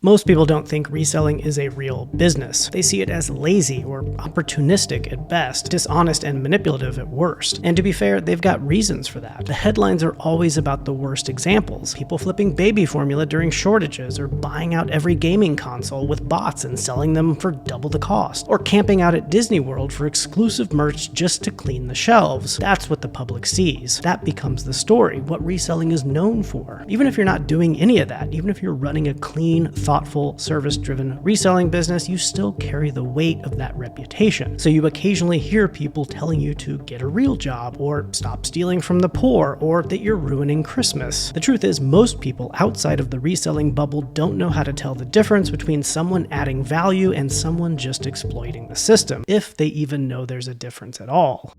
Most people don't think reselling is a real business. They see it as lazy or opportunistic at best, dishonest and manipulative at worst. And to be fair, they've got reasons for that. The headlines are always about the worst examples. People flipping baby formula during shortages, or buying out every gaming console with bots and selling them for double the cost, or camping out at Disney World for exclusive merch just to clean the shelves. That's what the public sees. That becomes the story, what reselling is known for. Even if you're not doing any of that, even if you're running a clean, thoughtful, service-driven reselling business, you still carry the weight of that reputation. So you occasionally hear people telling you to get a real job, or stop stealing from the poor, or that you're ruining Christmas. The truth is, most people outside of the reselling bubble don't know how to tell the difference between someone adding value and someone just exploiting the system, if they even know there's a difference at all.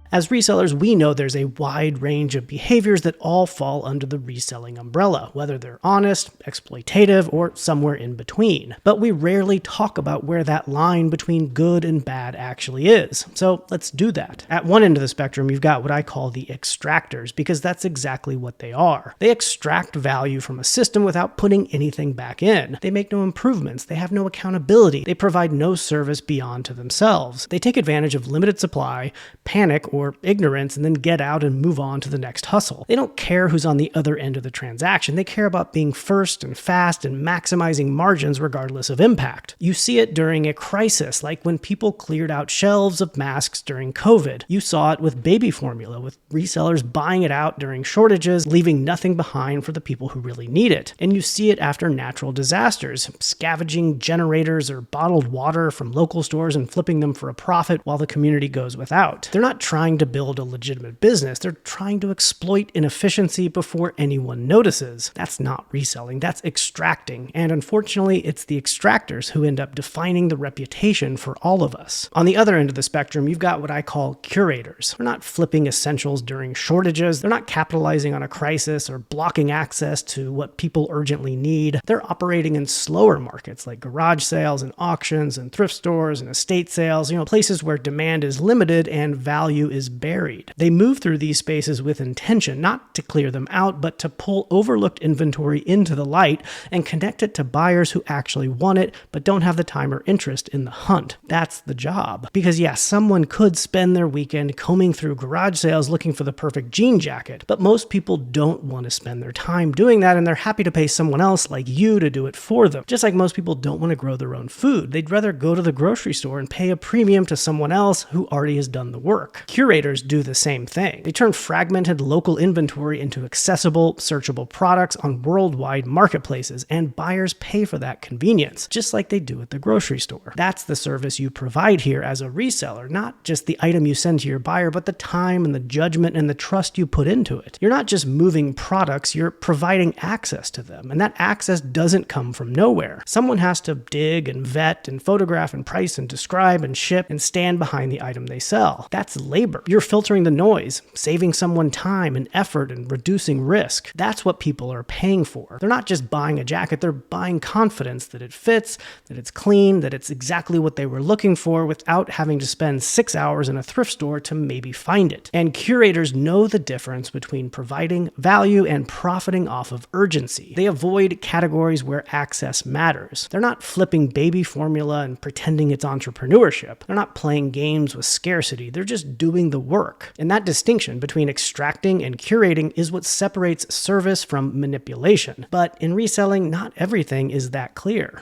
As resellers, we know there's a wide range of behaviors that all fall under the reselling umbrella, whether they're honest, exploitative, or somewhere in between. But we rarely talk about where that line between good and bad actually is. So let's do that. At one end of the spectrum, you've got what I call the extractors, because that's exactly what they are. They extract value from a system without putting anything back in. They make no improvements. They have no accountability. They provide no service beyond to themselves. They take advantage of limited supply, panic, or ignorance, and then get out and move on to the next hustle. They don't care who's on the other end of the transaction. They care about being first and fast and maximizing margins regardless of impact. You see it during a crisis, like when people cleared out shelves of masks during COVID. You saw it with baby formula, with resellers buying it out during shortages, leaving nothing behind for the people who really need it. And you see it after natural disasters, scavenging generators or bottled water from local stores and flipping them for a profit while the community goes without. They're not trying to build a legitimate business. They're trying to exploit inefficiency before anyone notices. That's not reselling, that's extracting. And unfortunately, it's the extractors who end up defining the reputation for all of us. On the other end of the spectrum, you've got what I call curators. They're not flipping essentials during shortages. They're not capitalizing on a crisis or blocking access to what people urgently need. They're operating in slower markets like garage sales and auctions and thrift stores and estate sales, places where demand is limited and value is buried. They move through these spaces with intention, not to clear them out, but to pull overlooked inventory into the light and connect it to buyers who actually want it, but don't have the time or interest in the hunt. That's the job. Because yes, someone could spend their weekend combing through garage sales looking for the perfect jean jacket, but most people don't want to spend their time doing that, and they're happy to pay someone else like you to do it for them. Just like most people don't want to grow their own food. They'd rather go to the grocery store and pay a premium to someone else who already has done the work. Curators do the same thing. They turn fragmented local inventory into accessible, searchable products on worldwide marketplaces, and buyers pay for that convenience, just like they do at the grocery store. That's the service you provide here as a reseller, not just the item you send to your buyer, but the time and the judgment and the trust you put into it. You're not just moving products, you're providing access to them, and that access doesn't come from nowhere. Someone has to dig and vet and photograph and price and describe and ship and stand behind the item they sell. That's labor. You're filtering the noise, saving someone time and effort and reducing risk. That's what people are paying for. They're not just buying a jacket, they're buying confidence that it fits, that it's clean, that it's exactly what they were looking for without having to spend 6 hours in a thrift store to maybe find it. And curators know the difference between providing value and profiting off of urgency. They avoid categories where access matters. They're not flipping baby formula and pretending it's entrepreneurship. They're not playing games with scarcity. They're just doing the work. And that distinction between extracting and curating is what separates service from manipulation. But in reselling, not everything is that clear.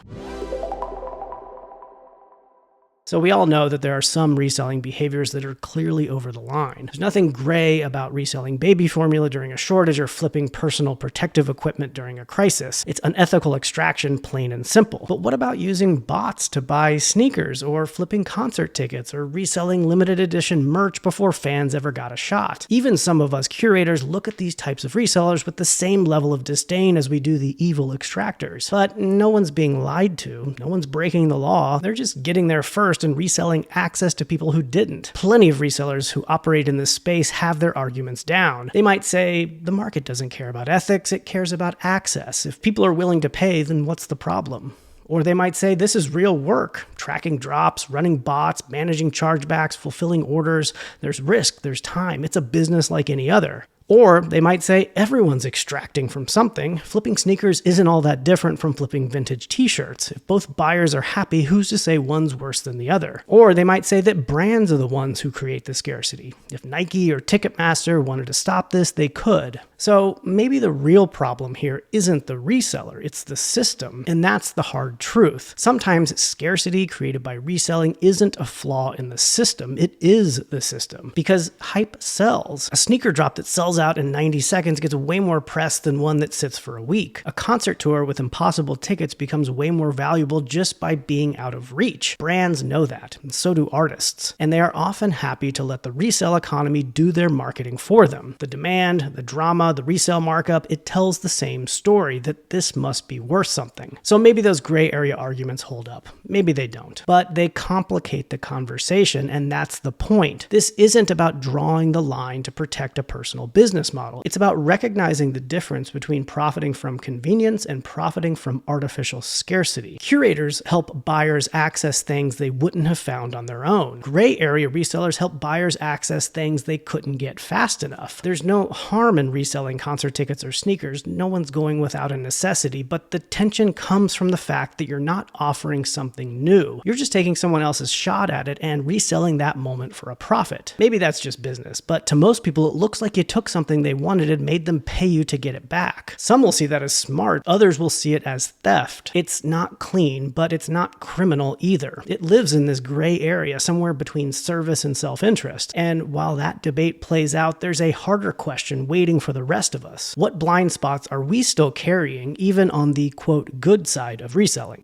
So we all know that there are some reselling behaviors that are clearly over the line. There's nothing gray about reselling baby formula during a shortage or flipping personal protective equipment during a crisis. It's unethical extraction, plain and simple. But what about using bots to buy sneakers, or flipping concert tickets, or reselling limited edition merch before fans ever got a shot? Even some of us curators look at these types of resellers with the same level of disdain as we do the evil extractors. But no one's being lied to. No one's breaking the law. They're just getting there first and reselling access to people who didn't. Plenty of resellers who operate in this space have their arguments down. They might say, the market doesn't care about ethics, it cares about access. If people are willing to pay, then what's the problem? Or they might say, this is real work, tracking drops, running bots, managing chargebacks, fulfilling orders. There's risk, there's time. It's a business like any other. Or they might say everyone's extracting from something. Flipping sneakers isn't all that different from flipping vintage t-shirts. If both buyers are happy, who's to say one's worse than the other? Or they might say that brands are the ones who create the scarcity. If Nike or Ticketmaster wanted to stop this, they could. So maybe the real problem here isn't the reseller, it's the system, and that's the hard truth. Sometimes scarcity created by reselling isn't a flaw in the system, it is the system. Because hype sells. A sneaker drop that sells out in 90 seconds gets way more press than one that sits for a week. A concert tour with impossible tickets becomes way more valuable just by being out of reach. Brands know that, and so do artists. And they are often happy to let the resale economy do their marketing for them. The demand, the drama, the resale markup, it tells the same story, that this must be worth something. So maybe those gray area arguments hold up. Maybe they don't. But they complicate the conversation, and that's the point. This isn't about drawing the line to protect a personal business model. It's about recognizing the difference between profiting from convenience and profiting from artificial scarcity. Curators help buyers access things they wouldn't have found on their own. Gray area resellers help buyers access things they couldn't get fast enough. There's no harm in reselling concert tickets or sneakers. No one's going without a necessity, but the tension comes from the fact that you're not offering something new. You're just taking someone else's shot at it and reselling that moment for a profit. Maybe that's just business, but to most people, it looks like you took something they wanted and made them pay you to get it back. Some will see that as smart, others will see it as theft. It's not clean, but it's not criminal either. It lives in this gray area somewhere between service and self-interest. And while that debate plays out, there's a harder question waiting for the rest of us. What blind spots are we still carrying, even on the quote good side of reselling?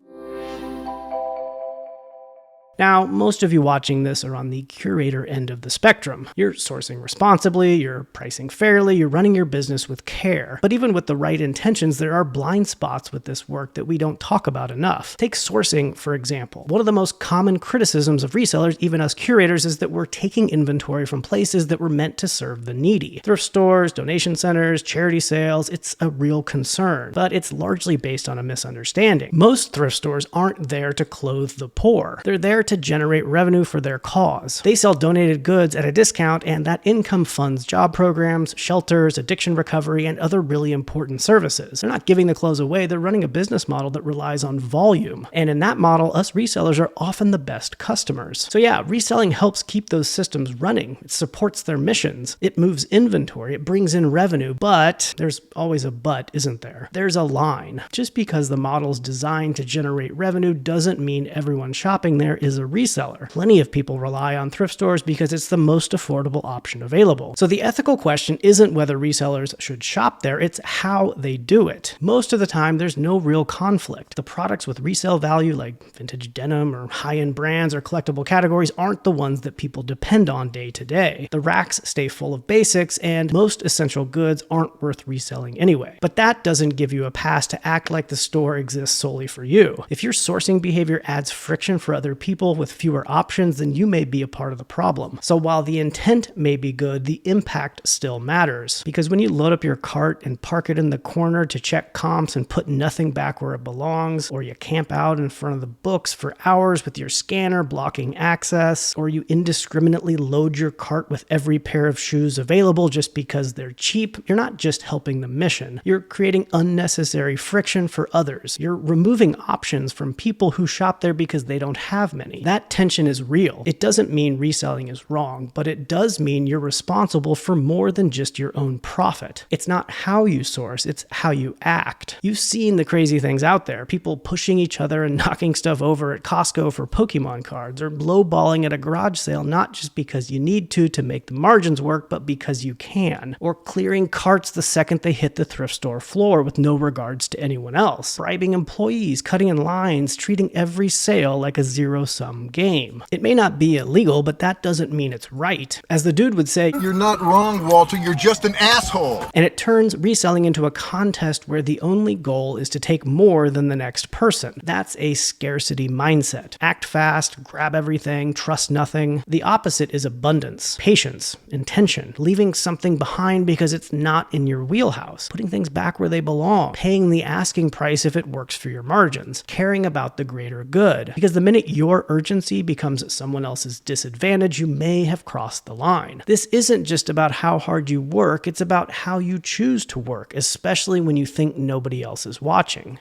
Now, most of you watching this are on the curator end of the spectrum. You're sourcing responsibly, you're pricing fairly, you're running your business with care. But even with the right intentions, there are blind spots with this work that we don't talk about enough. Take sourcing, for example. One of the most common criticisms of resellers, even us curators, is that we're taking inventory from places that were meant to serve the needy. Thrift stores, donation centers, charity sales, it's a real concern. But it's largely based on a misunderstanding. Most thrift stores aren't there to clothe the poor. They're there to generate revenue for their cause. They sell donated goods at a discount, and that income funds job programs, shelters, addiction recovery, and other really important services. They're not giving the clothes away, they're running a business model that relies on volume. And in that model, us resellers are often the best customers. So yeah, reselling helps keep those systems running. It supports their missions. It moves inventory. It brings in revenue. But there's always a but, isn't there? There's a line. Just because the model's designed to generate revenue doesn't mean everyone shopping there is a reseller. Plenty of people rely on thrift stores because it's the most affordable option available. So the ethical question isn't whether resellers should shop there, it's how they do it. Most of the time, there's no real conflict. The products with resale value, like vintage denim or high-end brands or collectible categories, aren't the ones that people depend on day to day. The racks stay full of basics, and most essential goods aren't worth reselling anyway. But that doesn't give you a pass to act like the store exists solely for you. If your sourcing behavior adds friction for other people with fewer options, then you may be a part of the problem. So while the intent may be good, the impact still matters. Because when you load up your cart and park it in the corner to check comps and put nothing back where it belongs, or you camp out in front of the books for hours with your scanner blocking access, or you indiscriminately load your cart with every pair of shoes available just because they're cheap, you're not just helping the mission. You're creating unnecessary friction for others. You're removing options from people who shop there because they don't have many. That tension is real. It doesn't mean reselling is wrong, but it does mean you're responsible for more than just your own profit. It's not how you source, it's how you act. You've seen the crazy things out there. People pushing each other and knocking stuff over at Costco for Pokemon cards, or lowballing at a garage sale, not just because you need to make the margins work, but because you can. Or clearing carts the second they hit the thrift store floor with no regards to anyone else. Bribing employees, cutting in lines, treating every sale like a zero-sum game. It may not be illegal, but that doesn't mean it's right. As the dude would say, "You're not wrong, Walter, you're just an asshole." And it turns reselling into a contest where the only goal is to take more than the next person. That's a scarcity mindset. Act fast, grab everything, trust nothing. The opposite is abundance, patience, intention, leaving something behind because it's not in your wheelhouse, putting things back where they belong, paying the asking price if it works for your margins, caring about the greater good. Because the minute you're urgency becomes someone else's disadvantage, you may have crossed the line. This isn't just about how hard you work, it's about how you choose to work, especially when you think nobody else is watching.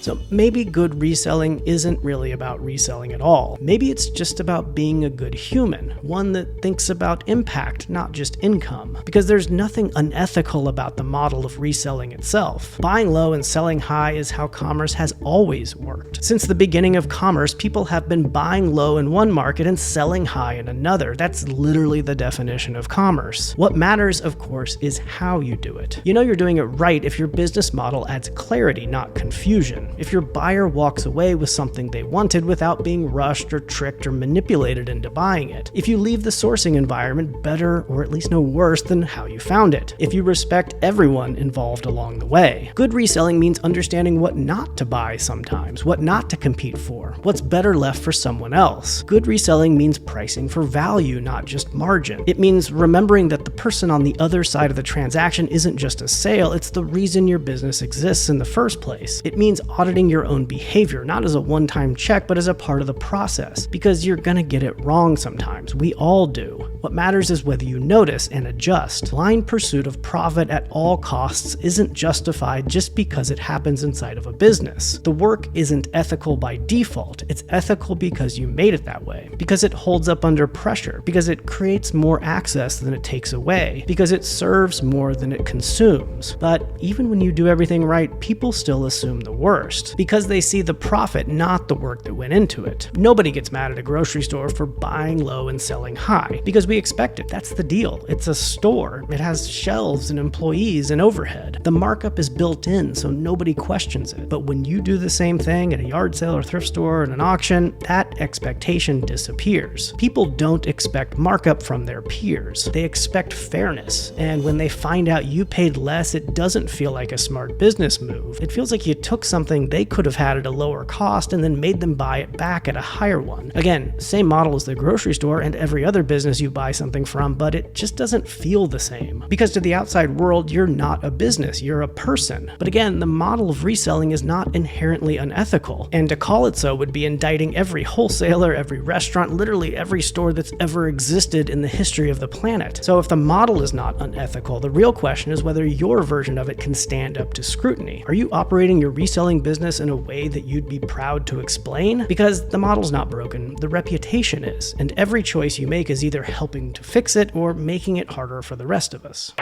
So maybe good reselling isn't really about reselling at all. Maybe it's just about being a good human, one that thinks about impact, not just income. Because there's nothing unethical about the model of reselling itself. Buying low and selling high is how commerce has always worked. Since the beginning of commerce, people have been buying low in one market and selling high in another. That's literally the definition of commerce. What matters, of course, is how you do it. You know you're doing it right if your business model adds clarity, not confusion. If your buyer walks away with something they wanted without being rushed or tricked or manipulated into buying it. If you leave the sourcing environment better or at least no worse than how you found it. If you respect everyone involved along the way. Good reselling means understanding what not to buy sometimes, what not to compete for, what's better left for someone else. Good reselling means pricing for value, not just margin. It means remembering that the person on the other side of the transaction isn't just a sale, it's the reason your business exists in the first place. It means auditing your own behavior, not as a one-time check, but as a part of the process, because you're gonna get it wrong sometimes. We all do. What matters is whether you notice and adjust. Blind pursuit of profit at all costs isn't justified just because it happens inside of a business. The work isn't ethical by default. It's ethical because you made it that way, because it holds up under pressure, because it creates more access than it takes away, because it serves more than it consumes. But even when you do everything right, people still assume the worst, because they see the profit, not the work that went into it. Nobody gets mad at a grocery store for buying low and selling high, because we expect it. That's the deal. It's a store. It has shelves and employees and overhead. The markup is built in, so nobody questions it. But when you do the same thing at a yard sale or thrift store or an auction, that expectation disappears. People don't expect markup from their peers. They expect fairness. And when they find out you paid less, it doesn't feel like a smart business move. It feels like you took something they could have had at a lower cost and then made them buy it back at a higher one. Again, same model as the grocery store and every other business you buy something from, but it just doesn't feel the same. Because to the outside world, you're not a business, you're a person. But again, the model of reselling is not inherently unethical, and to call it so would be indicting every wholesaler, every restaurant, literally every store that's ever existed in the history of the planet. So if the model is not unethical, the real question is whether your version of it can stand up to scrutiny. Are you operating your reselling business in a way that you'd be proud to explain? Because the model's not broken, the reputation is, and every choice you make is either helping to fix it or making it harder for the rest of us.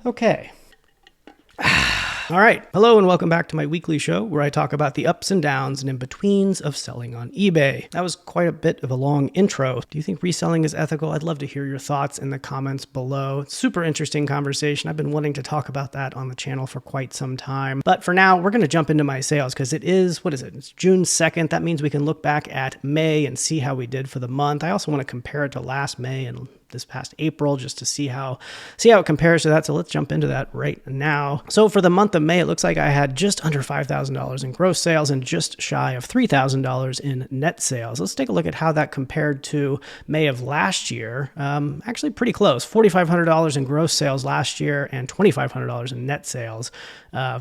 Okay. All right. Hello and welcome back to my weekly show where I talk about the ups and downs and in-betweens of selling on eBay. That was quite a bit of a long intro. Do you think reselling is ethical? I'd love to hear your thoughts in the comments below. Super interesting conversation. I've been wanting to talk about that on the channel for quite some time. But for now, we're going to jump into my sales because it is, it's June 2nd. That means we can look back at May and see how we did for the month. I also want to compare it to last May and this past April just to see how it compares to that. So let's jump into that right now. So for the month of May, it looks like I had just under $5,000 in gross sales and just shy of $3,000 in net sales. Let's take a look at how that compared to May of last year. Actually pretty close, $4,500 in gross sales last year and $2,500 in net sales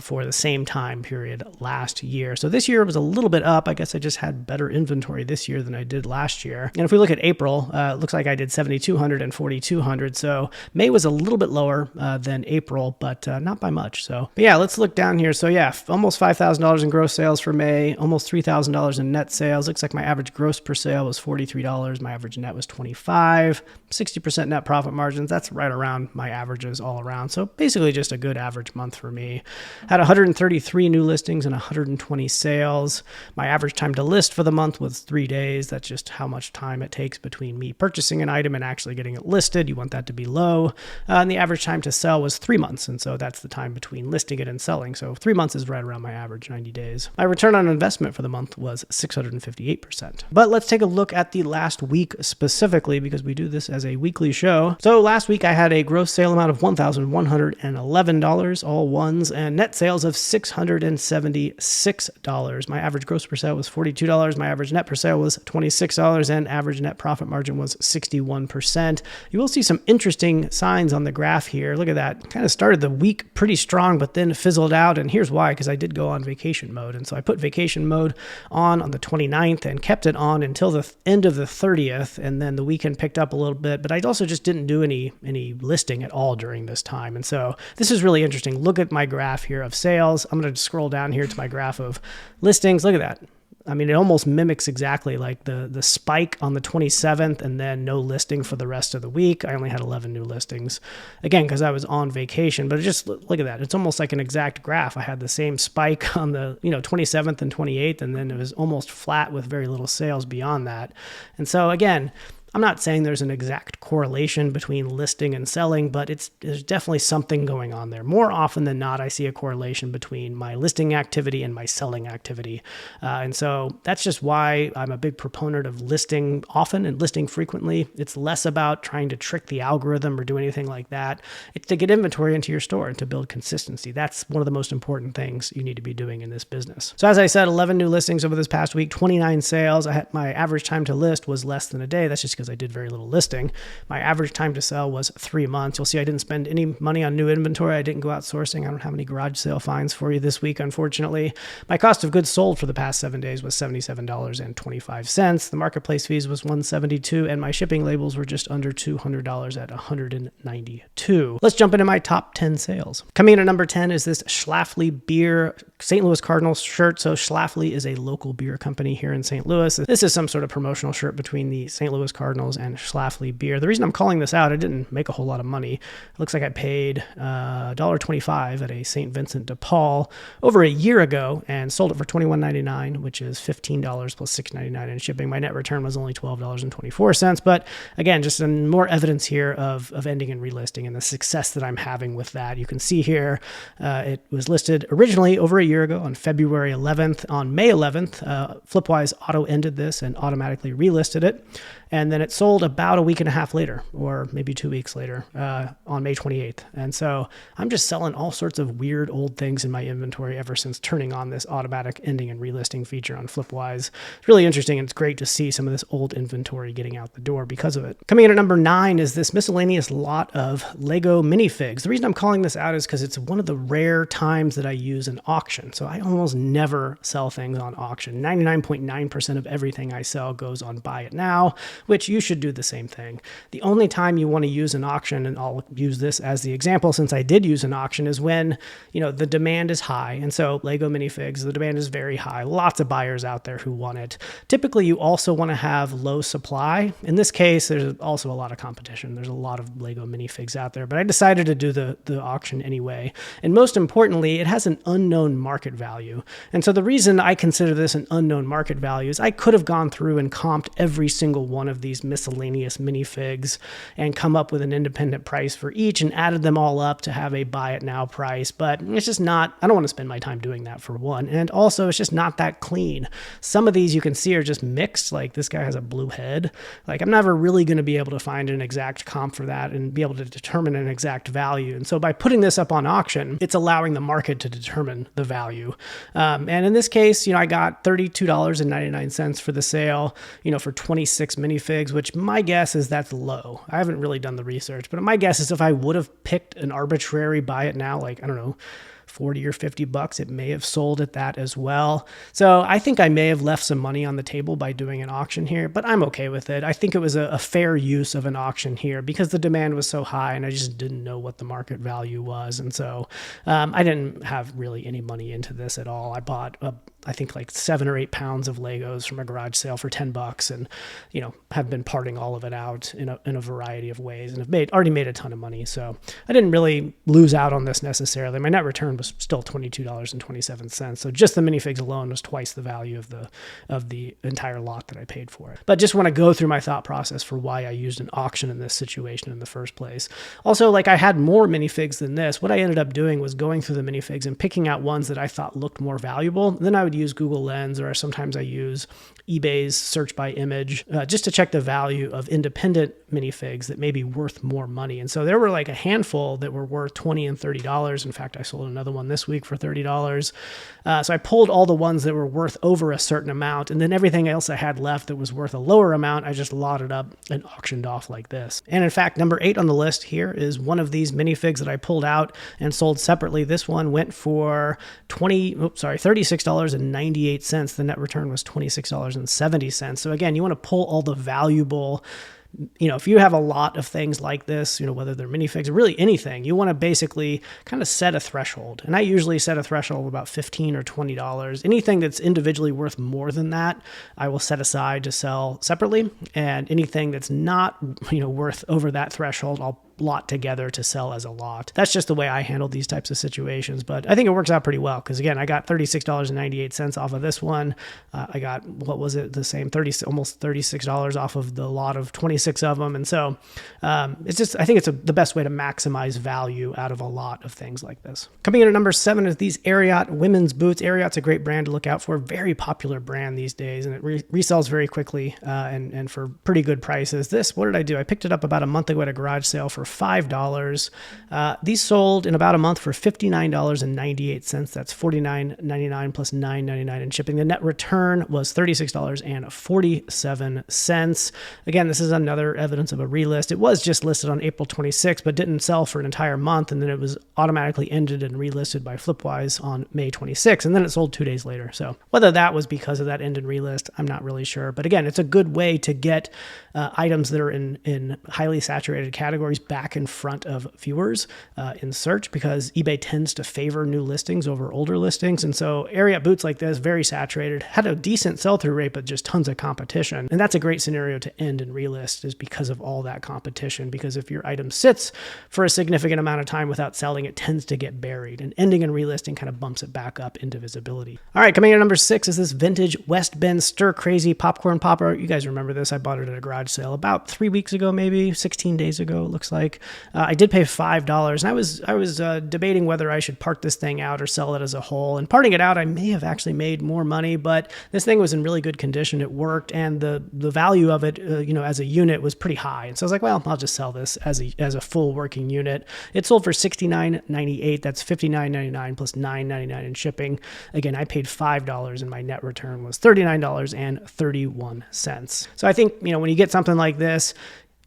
for the same time period last year. So this year was a little bit up. I guess I just had better inventory this year than I did last year. And if we look at April, it looks like I did $7,200 and $4,200. So May was a little bit lower than April, but not by much. But yeah, let's look down here. So yeah, almost $5,000 in gross sales for May, almost $3,000 in net sales. Looks like my average gross per sale was $43. My average net was $25. 60% net profit margins. That's right around my averages all around. So basically just a good average month for me. Had 133 new listings and 120 sales. My average time to list for the month was 3 days. That's just how much time it takes between me purchasing an item and actually getting it listed. You want that to be low. And the average time to sell was 3 months. And so that's the time between listing it and selling. So 3 months is right around my average, 90 days. My return on investment for the month was 658%. But let's take a look at the last week specifically because we do this as a weekly show. So last week I had a gross sale amount of $1,111, all ones, and net sales of $676. My average gross per sale was $42. My average net per sale was $26, and average net profit margin was 61%. 1%. You will see some interesting signs on the graph here. Look at that. Kind of started the week pretty strong, but then fizzled out. And here's why, because I did go on vacation mode. And so I put vacation mode on the 29th and kept it on until the end of the 30th. And then the weekend picked up a little bit, but I also just didn't do any listing at all during this time. And so this is really interesting. Look at my graph here of sales. I'm going to scroll down here to my graph of listings. Look at that. I mean, it almost mimics exactly like the spike on the 27th and then no listing for the rest of the week. I only had 11 new listings, again, because I was on vacation, but just look at that. It's almost like an exact graph. I had the same spike on the 27th and 28th, and then it was almost flat with very little sales beyond that. And so again, I'm not saying there's an exact correlation between listing and selling, but there's definitely something going on there. More often than not, I see a correlation between my listing activity and my selling activity. And so that's just why I'm a big proponent of listing often and listing frequently. It's less about trying to trick the algorithm or do anything like that. It's to get inventory into your store and to build consistency. That's one of the most important things you need to be doing in this business. So as I said, 11 new listings over this past week, 29 sales. My average time to list was less than a day. That's just because I did very little listing. My average time to sell was 3 months. You'll see I didn't spend any money on new inventory. I didn't go out sourcing. I don't have any garage sale finds for you this week, unfortunately. My cost of goods sold for the past 7 days was $77.25. The marketplace fees was $172, and my shipping labels were just under $200 at $192. Let's jump into my top 10 sales. Coming in at number 10 is this Schlafly beer St. Louis Cardinals shirt. So Schlafly is a local beer company here in St. Louis. This is some sort of promotional shirt between the St. Louis Cardinals and Schlafly beer. The reason I'm calling this out, I didn't make a whole lot of money. It looks like I paid $1.25 at a St. Vincent de Paul over a year ago and sold it for $21.99, which is $15 plus $6.99 in shipping. My net return was only $12.24. But again, just some more evidence here of ending and relisting and the success that I'm having with that. You can see here, it was listed originally over a year ago on February 11th. On May 11th, Flipwise auto-ended this and automatically relisted it. And then it sold about a week and a half later, or maybe 2 weeks later, on May 28th. And so I'm just selling all sorts of weird old things in my inventory ever since turning on this automatic ending and relisting feature on Flipwise. It's really interesting, and it's great to see some of this old inventory getting out the door because of it. Coming in at number 9 is this miscellaneous lot of Lego minifigs. The reason I'm calling this out is because it's one of the rare times that I use an auction. So I almost never sell things on auction. 99.9% of everything I sell goes on Buy It Now, which you should do the same thing. The only time you want to use an auction, and I'll use this as the example since I did use an auction, is when, the demand is high. And so Lego minifigs, the demand is very high. Lots of buyers out there who want it. Typically, you also want to have low supply. In this case, there's also a lot of competition. There's a lot of Lego minifigs out there, but I decided to do the auction anyway. And most importantly, it has an unknown market value. And so the reason I consider this an unknown market value is I could have gone through and comped every single one of these miscellaneous minifigs and come up with an independent price for each and added them all up to have a Buy It Now price. But it's just not, I don't want to spend my time doing that, for one. And also, it's just not that clean. Some of these you can see are just mixed. Like this guy has a blue head. Like I'm never really going to be able to find an exact comp for that and be able to determine an exact value. And so by putting this up on auction, it's allowing the market to determine the value. And in this case, I got $32.99 for the sale, for 26 minifigs, which my guess is that's low. I haven't really done the research, but my guess is if I would have picked an arbitrary Buy It Now, like, I don't know, 40 or 50 bucks, it may have sold at that as well. So I think I may have left some money on the table by doing an auction here, but I'm okay with it. I think it was a fair use of an auction here because the demand was so high and I just didn't know what the market value was. And so I didn't have really any money into this at all. I bought I think like 7 or 8 pounds of Legos from a garage sale for $10 and, have been parting all of it out in a variety of ways and have already made a ton of money. So I didn't really lose out on this necessarily. My net return was still $22.27. So just the minifigs alone was twice the value of the entire lot that I paid for it. But just want to go through my thought process for why I used an auction in this situation in the first place. Also, like I had more minifigs than this. What I ended up doing was going through the minifigs and picking out ones that I thought looked more valuable. Then I would would use Google Lens, or sometimes I use eBay's search by image, just to check the value of independent minifigs that may be worth more money. And so there were like a handful that were worth $20 and $30. In fact, I sold another one this week for $30. So I pulled all the ones that were worth over a certain amount, and then everything else I had left that was worth a lower amount, I just lotted up and auctioned off like this. And in fact, number 8 on the list here is one of these minifigs that I pulled out and sold separately. This one went for $36.98. The net return was $26.70. So again, you want to pull all the valuable, if you have a lot of things like this, whether they're minifigs or really anything, you want to basically kind of set a threshold. And I usually set a threshold of about $15 or $20. Anything that's individually worth more than that, I will set aside to sell separately. And anything that's not, worth over that threshold, I'll lot together to sell as a lot. That's just the way I handle these types of situations, but I think it works out pretty well because again, I got $36.98 off of this one. I got, almost $36 off of the lot of 26 of them. And so it's just, I think it's the best way to maximize value out of a lot of things like this. Coming in at number 7 is these Ariat women's boots. Ariat's a great brand to look out for, very popular brand these days, and it resells very quickly and for pretty good prices. What did I do? I picked it up about a month ago at a garage sale for $5. These sold in about a month for $59.98. That's $49.99 plus $9.99 in shipping. The net return was $36.47. Again, this is another evidence of a relist. It was just listed on April 26th, but didn't sell for an entire month, and then it was automatically ended and relisted by Flipwise on May 26th, and then it sold 2 days later. So whether that was because of that end and relist, I'm not really sure. But again, it's a good way to get items that are in highly saturated categories back in front of viewers in search, because eBay tends to favor new listings over older listings. And so Ariat boots like this, very saturated, had a decent sell-through rate, but just tons of competition. And that's a great scenario to end and relist, is because of all that competition. Because if your item sits for a significant amount of time without selling, it tends to get buried. And ending and relisting kind of bumps it back up into visibility. All right, coming in at number 6 is this vintage West Bend Stir Crazy popcorn popper. You guys remember this. I bought it at a garage sale about 3 weeks ago, maybe 16 days ago, it looks like. I did pay $5, and I was debating whether I should part this thing out or sell it as a whole. And parting it out, I may have actually made more money, but this thing was in really good condition. It worked, and the value of it, as a unit was pretty high. And so I was like, well, I'll just sell this as a full working unit. It sold for $69.98. That's $59.99 plus $9.99 in shipping. Again, I paid $5, and my net return was $39.31. So I think, when you get something like this,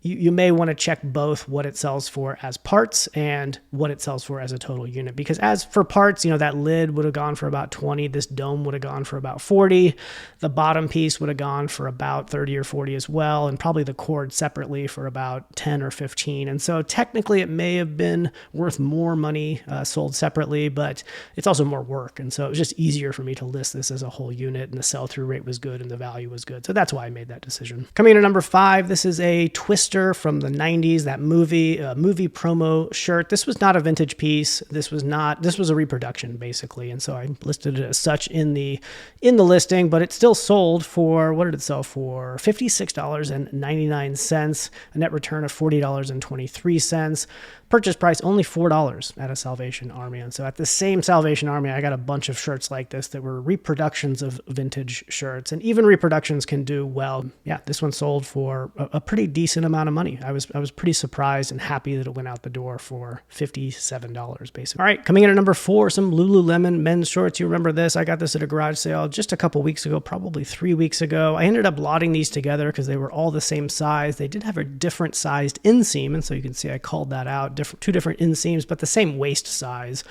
you may want to check both what it sells for as parts and what it sells for as a total unit. Because as for parts, that lid would have gone for about 20. This dome would have gone for about 40. The bottom piece would have gone for about 30 or 40 as well. And probably the cord separately for about 10 or 15. And so technically it may have been worth more money sold separately, but it's also more work. And so it was just easier for me to list this as a whole unit, and the sell-through rate was good and the value was good. So that's why I made that decision. Coming in at number 5, this is a Twister from the 90s, that movie promo shirt. This was not a vintage piece. This was a reproduction basically. And so I listed it as such in the listing, but it still sold for, what did it sell for? $56.99, a net return of $40.23. Purchase price only $4 at a Salvation Army. And so at the same Salvation Army, I got a bunch of shirts like this that were reproductions of vintage shirts, and even reproductions can do well. Yeah, this one sold for a pretty decent amount of money. I was pretty surprised and happy that it went out the door for $57 basically. All right, coming in at number 4, some Lululemon men's shorts. You remember this? I got this at a garage sale just a couple weeks ago, probably 3 weeks ago. I ended up lotting these together because they were all the same size. They did have a different sized inseam, and so you can see I called that out. Two different inseams, but the same waist size.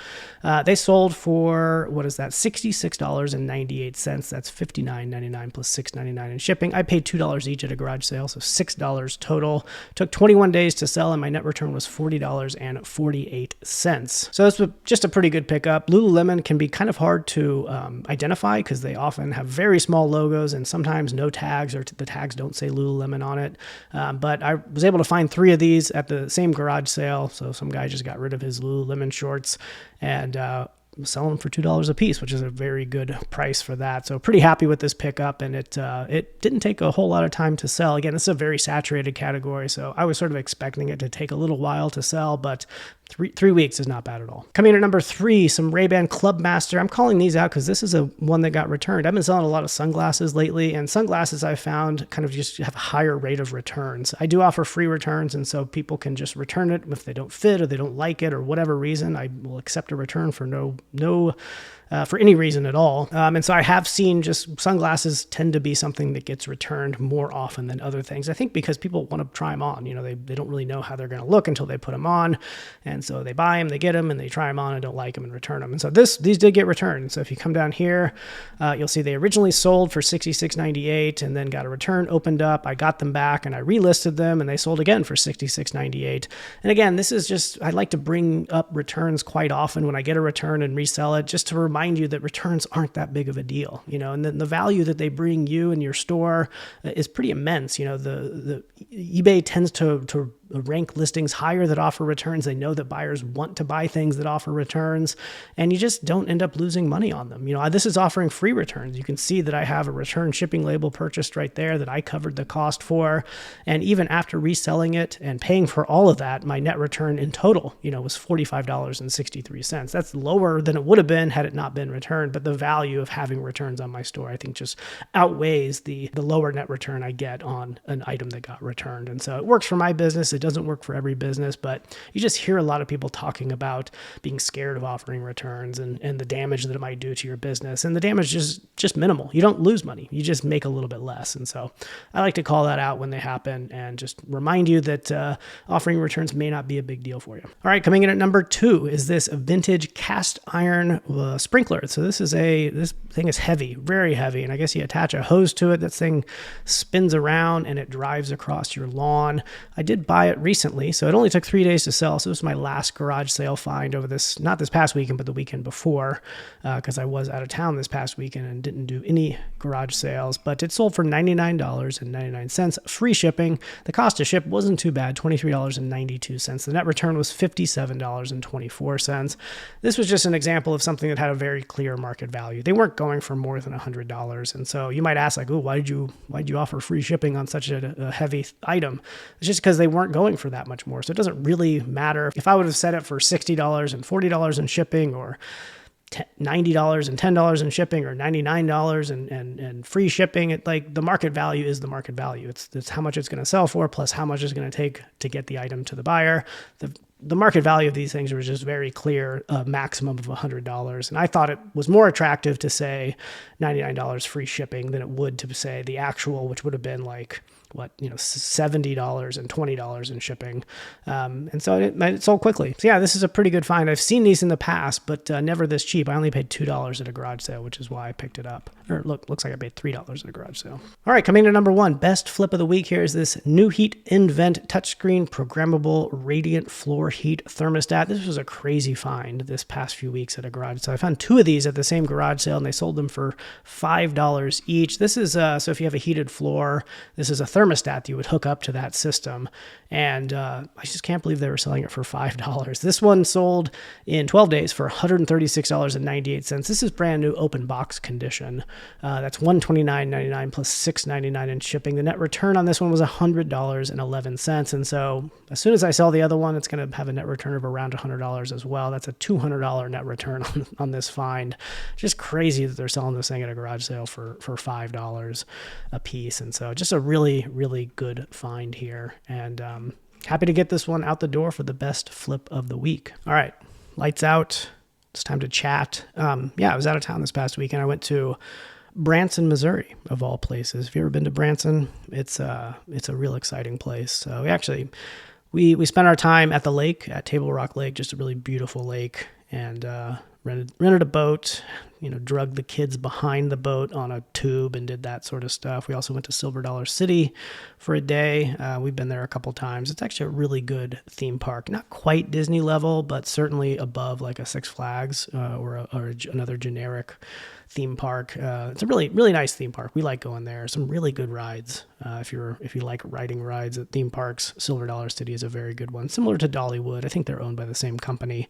They sold for, what is that? $66.98. That's $59.99 plus $6.99 in shipping. I paid $2 each at a garage sale, so $6 total. Took 21 days to sell, and my net return was $40.48. So this was just a pretty good pickup. Lululemon can be kind of hard to identify because they often have very small logos and sometimes no tags, or the tags don't say Lululemon on it. But I was able to find 3 of these at the same garage sale. So some guy just got rid of his Lululemon shorts and selling them for $2 a piece, which is a very good price for that. So pretty happy with this pickup, and it didn't take a whole lot of time to sell. Again, this is a very saturated category, so I was sort of expecting it to take a little while to sell, but Three weeks is not bad at all. Coming in at number 3, some Ray-Ban Clubmaster. I'm calling these out because this is one that got returned. I've been selling a lot of sunglasses lately, and sunglasses I've found kind of just have a higher rate of returns. I do offer free returns, and so people can just return it if they don't fit or they don't like it or whatever reason. I will accept a return for for any reason at all. And so I have seen just sunglasses tend to be something that gets returned more often than other things. I think because people want to try them on. They don't really know how they're going to look until they put them on. And so they buy them, they get them, and they try them on and don't like them and return them. And so these did get returned. So if you come down here, you'll see they originally sold for $66.98 and then got a return opened up. I got them back and I relisted them and they sold again for $66.98. And again, this is just, I like to bring up returns quite often when I get a return and resell it, just to remind you that returns aren't that big of a deal, and then the value that they bring you and your store is pretty immense. The eBay tends to rank listings higher that offer returns. They know that buyers want to buy things that offer returns, and you just don't end up losing money on them. This is offering free returns. You can see that I have a return shipping label purchased right there that I covered the cost for. And even after reselling it and paying for all of that, my net return in total, was $45.63. That's lower than it would have been had it not been returned. But the value of having returns on my store, I think, just outweighs the lower net return I get on an item that got returned. And so it works for my business. It doesn't work for every business, but you just hear a lot of people talking about being scared of offering returns and the damage that it might do to your business. And the damage is just minimal. You don't lose money. You just make a little bit less. And so I like to call that out when they happen and just remind you that offering returns may not be a big deal for you. All right, coming in at number 2 is this vintage cast iron sprinkler. So this thing is heavy, very heavy. And I guess you attach a hose to it. That thing spins around and it drives across your lawn. I did buy it recently, so it only took 3 days to sell. So this was my last garage sale find over not this past weekend, but the weekend before, because I was out of town this past weekend and didn't do any garage sales. But it sold for $99.99, free shipping. The cost to ship wasn't too bad, $23.92. The net return was $57.24. This was just an example of something that had a very clear market value. They weren't going for more than $100. And so you might ask, like, oh, why'd you offer free shipping on such a heavy item? It's just because they weren't going for that much more. So it doesn't really matter. If I would have set it for $60 and $40 in shipping, or $90 and $10 in shipping, or $99 and free shipping, the market value is the market value. It's how much it's going to sell for plus how much it's going to take to get the item to the buyer. The market value of these things was just very clear, a maximum of $100. And I thought it was more attractive to say $99 free shipping than it would to say the actual, which would have been like, $70 and $20 in shipping. And so it sold quickly. So yeah, this is a pretty good find. I've seen these in the past, but never this cheap. I only paid $2 at a garage sale, which is why I picked it up. Or looks like I paid $3 at a garage sale. All right, coming to number 1, best flip of the week. Here is this New Heat Invent touchscreen programmable radiant floor heat thermostat. This was a crazy find this past few weeks at a garage sale. I found 2 of these at the same garage sale, and they sold them for $5 each. This is so if you have a heated floor, this is a thermostat that you would hook up to that system. And I just can't believe they were selling it for $5. This one sold in 12 days for $136.98. This is brand new open box condition. That's $129.99 plus $6.99 in shipping. The net return on this one was $100.11. And so as soon as I sell the other one, it's going to have a net return of around $100 as well. That's a $200 net return on this find. Just crazy that they're selling this thing at a garage sale for $5 a piece. And so just a really, really good find here. And happy to get this one out the door for the best flip of the week. All right, lights out. It's time to chat. I was out of town this past weekend. I went to Branson, Missouri, of all places. Have you ever been to Branson? It's a real exciting place. So we spent our time at the lake, at Table Rock Lake, just a really beautiful lake, and rented a boat, drug the kids behind the boat on a tube and did that sort of stuff. We also went to Silver Dollar City for a day. We've been there a couple times. It's actually a really good theme park. Not quite Disney level, but certainly above like a Six Flags or another generic theme park. It's a really, really nice theme park. We like going there. Some really good rides. If you like riding rides at theme parks, Silver Dollar City is a very good one. Similar to Dollywood. I think they're owned by the same company.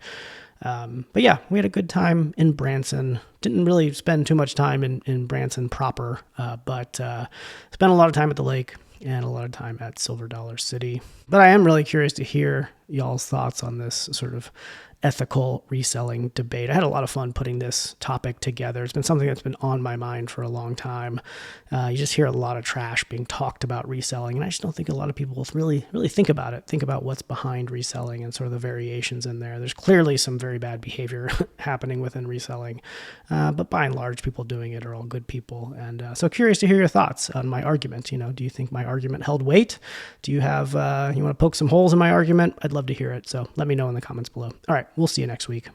But yeah, we had a good time in Branson. Didn't really spend too much time in Branson proper, but spent a lot of time at the lake and a lot of time at Silver Dollar City. But I am really curious to hear y'all's thoughts on this sort of ethical reselling debate. I had a lot of fun putting this topic together. It's been something that's been on my mind for a long time. You just hear a lot of trash being talked about reselling, and I just don't think a lot of people really think about it, think about what's behind reselling and sort of the variations in there. There's clearly some very bad behavior happening within reselling, but by and large, people doing it are all good people. And so curious to hear your thoughts on my argument. Do you think my argument held weight? Do you have, you want to poke some holes in my argument? I'd love to hear it. So let me know in the comments below. All right, we'll see you next week.